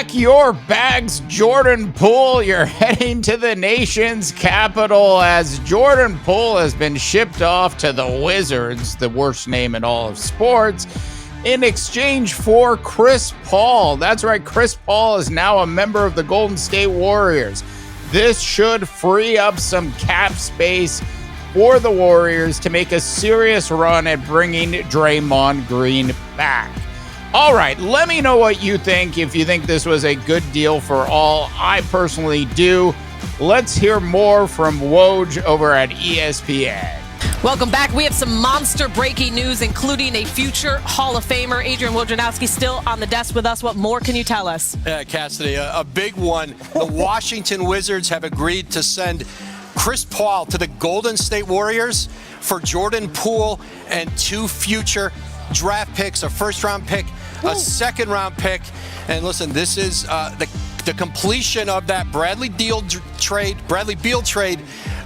Pack your bags, Jordan Poole. You're heading to the nation's capital as Jordan Poole has been shipped off to the Wizards, the worst name in all of sports, in exchange for Chris Paul. That's right, Chris Paul is now a member of the Golden State Warriors. This should free up some cap space for the Warriors to make a serious run at bringing Draymond Green back. All right, let me know what you think, if you think this was a good deal for all. I personally do. Let's hear more from Woj over at ESPN. Welcome back. We have some monster breaking news, including a future Hall of Famer. Adrian Wojnarowski still on the desk with us. What more can you tell us? Yeah, Cassidy, a big one. The Washington Wizards have agreed to send Chris Paul to the Golden State Warriors for Jordan Poole and 2 future draft picks, a first-round pick, a second-round pick. And listen, this is the completion of that Bradley Beal trade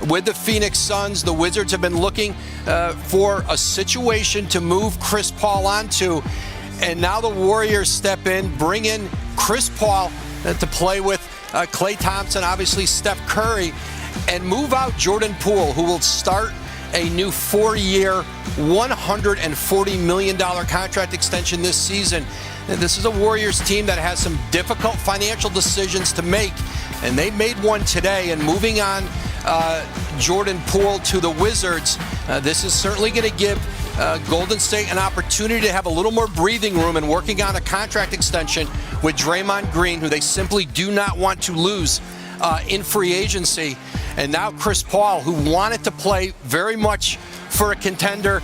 with the Phoenix Suns. The Wizards have been looking for a situation to move Chris Paul onto, and now the Warriors step in, bring in Chris Paul to play with Klay Thompson, obviously Steph Curry, and move out Jordan Poole, who will start a new 4-year, $140 million contract extension this season. This is a Warriors team that has some difficult financial decisions to make, and they made one today. And moving on Jordan Poole to the Wizards, this is certainly going to give Golden State an opportunity to have a little more breathing room and working on a contract extension with Draymond Green, who they simply do not want to lose in free agency. And now Chris Paul, who wanted to play very much for a contender.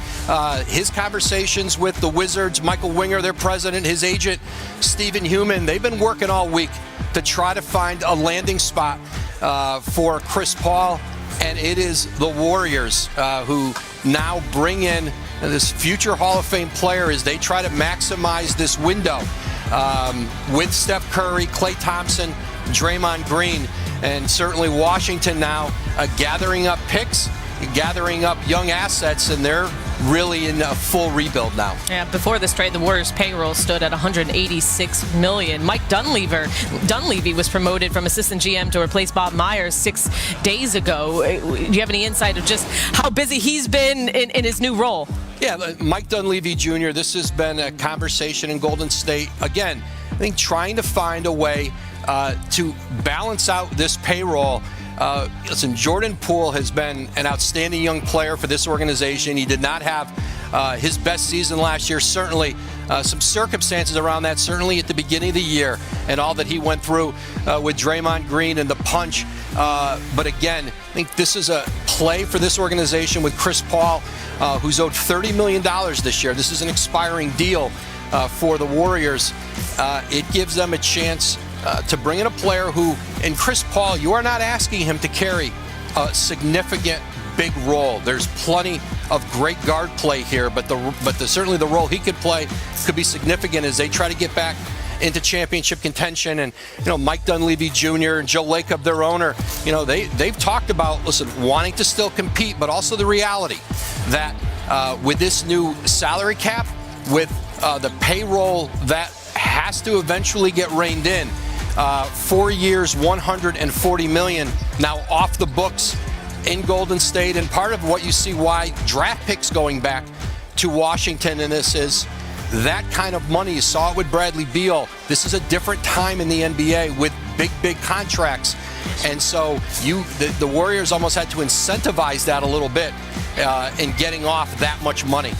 His conversations with the Wizards, Michael Winger, their president, his agent, Stephen Human, they've been working all week to try to find a landing spot for Chris Paul. And it is the Warriors who now bring in this future Hall of Fame player as they try to maximize this window with Steph Curry, Klay Thompson, Draymond Green. And certainly Washington now gathering up picks, gathering up young assets, and they're really in a full rebuild now. Yeah, before this trade, the Warriors' payroll stood at $186 million. Mike Dunleavy was promoted from assistant GM to replace Bob Myers 6 days ago. Do you have any insight of just how busy he's been in his new role? Yeah, Mike Dunleavy Jr., this has been a conversation in Golden State. Again, I think trying to find a way to balance out this payroll. Listen, Jordan Poole has been an outstanding young player for this organization. He did not have his best season last year. Certainly some circumstances around that, certainly at the beginning of the year and all that he went through with Draymond Green and the punch. But again, I think this is a play for this organization with Chris Paul, who's owed $30 million this year. This is an expiring deal for the Warriors. It gives them a chance to bring in a player who, in Chris Paul, you are not asking him to carry a significant big role. There's plenty of great guard play here, but certainly the role he could play could be significant as they try to get back into championship contention. And Mike Dunleavy Jr. and Joe Lacob, their owner, they've talked about, listen, wanting to still compete, but also the reality that with this new salary cap, with the payroll that has to eventually get reined in, 4 years, $140 million now off the books in Golden State. And part of what you see why draft picks going back to Washington in this is that kind of money. You saw it with Bradley Beal. This is a different time in the NBA with big contracts. And so the Warriors almost had to incentivize that a little bit in getting off that much money.